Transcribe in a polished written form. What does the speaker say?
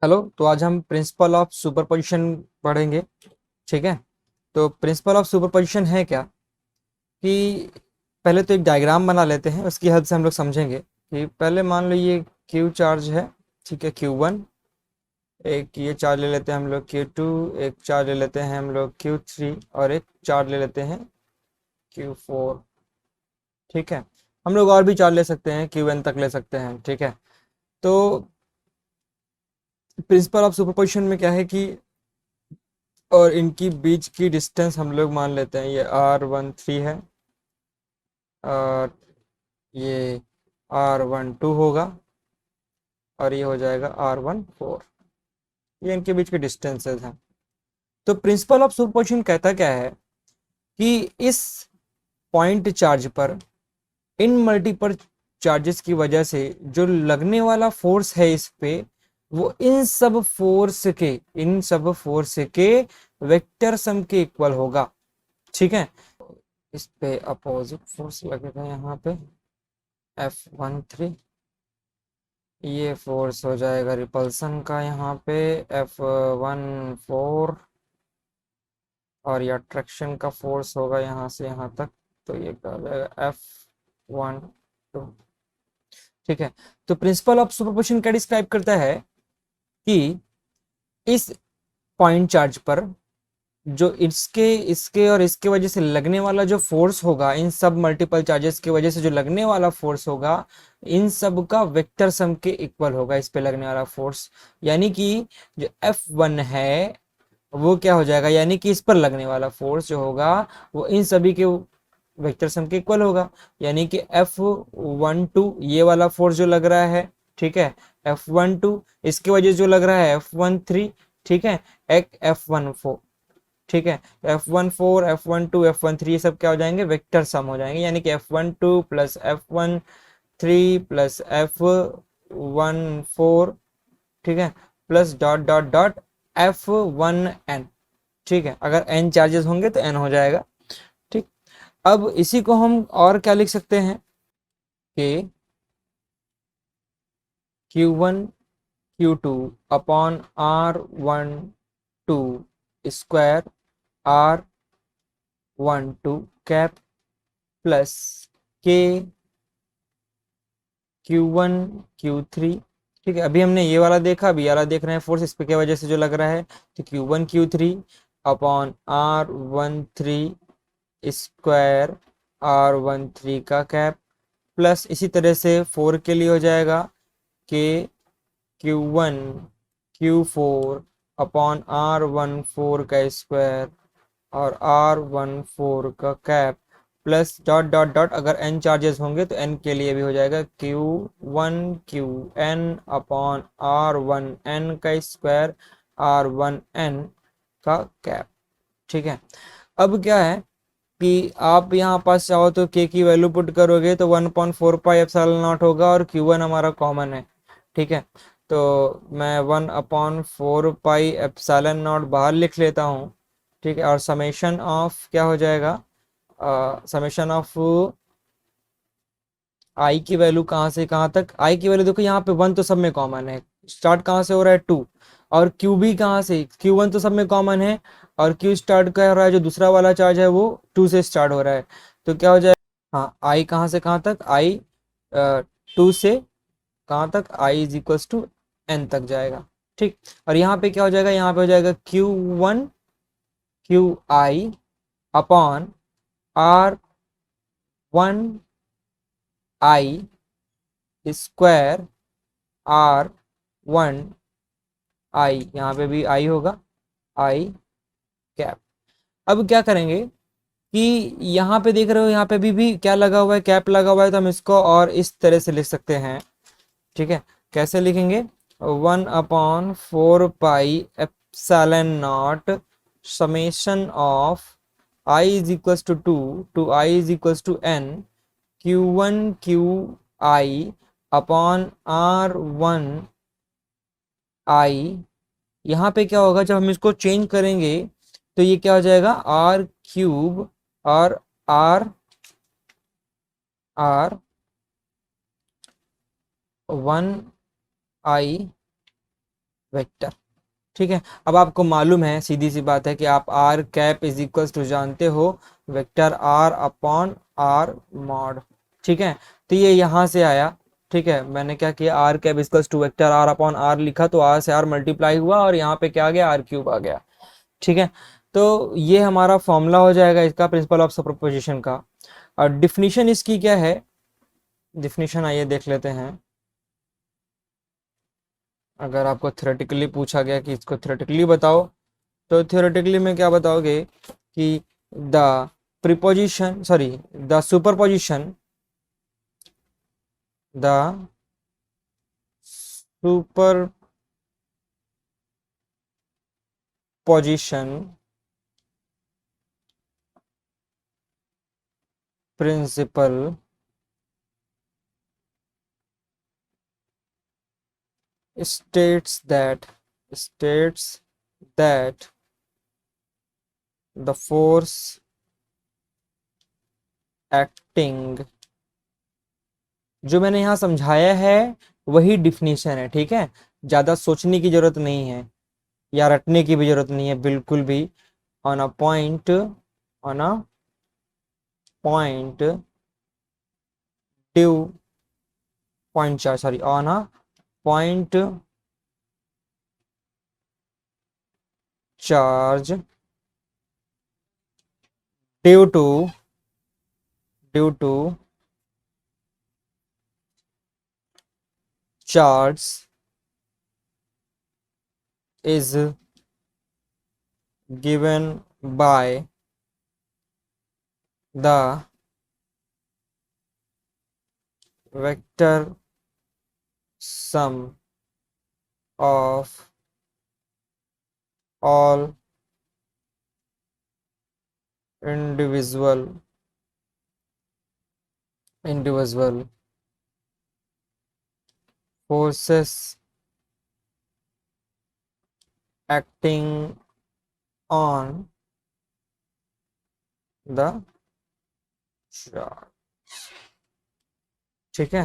Hello. तो आज हम प्रिंसिपल ऑफ सुपरपोजिशन पढ़ेंगे। ठीक है। तो प्रिंसिपल ऑफ सुपरपोजिशन है क्या कि पहले तो एक डायग्राम बना लेते हैं, उसकी हेल्प से हम लोग समझेंगे कि पहले मान लो ये क्यू चार्ज है। ठीक है, Q1। एक ये चार्ज ले लेते हैं हम लोग Q2। एक चार्ज ले लेते हैं हम लोग Q3 और एक चार्ज ले लेते हैं Q4। ठीक है। हम लोग और भी चार्ज ले सकते हैं, Qn तक ले सकते हैं। ठीक है। तो प्रिंसिपल ऑफ सुपरपोजिशन में क्या है कि और इनकी बीच की डिस्टेंस हम लोग मान लेते हैं ये R13 है और ये R12 होगा और ये हो जाएगा R14। ये इनके बीच के डिस्टेंसेस हैं। तो प्रिंसिपल ऑफ सुपरपोजिशन कहता क्या है कि इस पॉइंट चार्ज पर इन मल्टीपल चार्जेस की वजह से जो लगने वाला फोर्स है इस पे, वो इन सब फोर्स के वेक्टर सम के इक्वल होगा। ठीक है। इस पे अपोजिट फोर्स लगेगा यहाँ पे F13। ये फोर्स हो जाएगा रिपल्सन का यहाँ पे F14। और ये अट्रैक्शन का फोर्स होगा यहाँ से यहाँ तक, तो ये क्या हो जाएगा F12। ठीक है। तो प्रिंसिपल ऑफ सुपरपोजिशन क्या डिस्क्राइब करता है कि इस पॉइंट चार्ज पर जो इसके इसके और इसके वजह से लगने वाला जो फोर्स होगा, इन सब मल्टीपल चार्जेस की वजह से जो लगने वाला फोर्स होगा, इन सब का वेक्टर सम के इक्वल होगा इस पे लगने वाला फोर्स। यानी कि जो F1 है वो क्या हो जाएगा, यानी कि इस पर लगने वाला फोर्स जो होगा वो इन सभी के वेक्टर सम के इक्वल होगा। यानी कि F12 ये वाला फोर्स जो लग रहा है, ठीक है, F12 इसके वजह से जो लग रहा है F13। ठीक है। एक F14। ठीक है। F14 F12 F13 ये सब क्या हो जाएंगे, वेक्टर सम हो जाएंगे। यानी कि F12 plus F13 plus F14। ठीक है। Plus dot dot dot F1n। ठीक है। अगर n चार्जेस होंगे तो n हो जाएगा। ठीक। अब इसी को हम और क्या लिख सकते हैं कि Q1 Q2 upon R12 square R12 cap plus के Q1 Q3। ठीक है। अभी हमने ये वाला देखा, अभी ये वाला देख रहे हैं फोर्स इस पे क्या वजह से जो लग रहा है। तो Q1 Q3 upon R13 square R13 का कैप प्लस इसी तरह से 4 के लिए हो जाएगा के Q1 Q4 अपॉन R14 का स्क्वायर और R14 का cap plus dot dot dot, अगर n चार्जेस होंगे तो n के लिए भी हो जाएगा Q1 Qn अपॉन R1n का स्क्वायर R1n का कैप। ठीक है। अब क्या है कि आप यहाँ पास चाहो तो k की वैल्यू पुट करोगे तो 1/4 पाई एप्सिलॉन नॉट होगा और Q1 हमारा कॉमन है। ठीक है। तो मैं 1/4 पाई एप्सिलॉन नॉट बाहर लिख लेता हूँ। ठीक है। और समेशन ऑफ क्या हो जाएगा, समेशन ऑफ आई की वैल्यू कहाँ से कहाँ तक, आई की वैल्यू देखो यहाँ पे 1 तो सब में कॉमन है, स्टार्ट कहाँ से हो रहा है 2। और क्यू भी कहाँ से, Q1 तो सब में कॉमन है और क्यू स्टार्ट कर रहा है, जो दूसरा वाला चार्ज है वो 2 से स्टार्ट हो रहा है। तो क्या हो जाएगा, हाँ, आई कहाँ से कहाँ तक, आई 2 से कहाँ तक, आई इज इक्वल्स टू n तक जाएगा। ठीक। और यहाँ पे क्या हो जाएगा, यहाँ पे हो जाएगा Q1 QI upon R1I square R1I, यहाँ पे भी आई होगा, आई कैप। अब क्या करेंगे कि यहाँ पे देख रहे हो, यहाँ पे भी क्या लगा हुआ है, कैप लगा हुआ है, तो हम इसको और इस तरह से लिख सकते हैं। ठीक है। कैसे लिखेंगे, 1/4 pi epsilon not summation of i is equals to 2 to i is equals to n Q1 QI upon R1I। यहाँ पे क्या होगा, जब हम इसको चेंज करेंगे तो ये क्या हो जाएगा, R³ और R1I वेक्टर। ठीक है, अब आपको मालूम है, सीधी सी बात है कि आप r cap is equals to जानते हो vector r upon r mod. ठीक है, तो ये यहाँ से आया। ठीक है, मैंने क्या किया, r cap equals to vector r upon r लिखा, तो आर से आर मल्टीप्लाई हुआ और यहाँ पे क्या आ गया, आर क्यूब आ गया। ठीक है, तो ये हमारा फॉर्मूला हो जाएगा इसका, प्रिंसिपल ऑफ सुपरपोजिशन का। और डिफिनीशन इसकी क्या है, डिफिनीशन आइए देख लेते हैं। अगर आपको थ्योरेटिकली पूछा गया कि इसको थ्योरेटिकली बताओ, तो थ्योरेटिकली में क्या बताओगे कि the preposition sorry the superposition, the superposition principle states that states that the force acting, जो मैंने यहाँ समझाया है वही डिफिनीशन है। ठीक है, ज्यादा सोचने की जरूरत नहीं है या रटने की भी जरूरत नहीं है बिल्कुल भी। On a point, on a point due point charge, sorry on a point charge due to due to charge is given by the vector sum of all individual forces acting on the charge। ठीक है।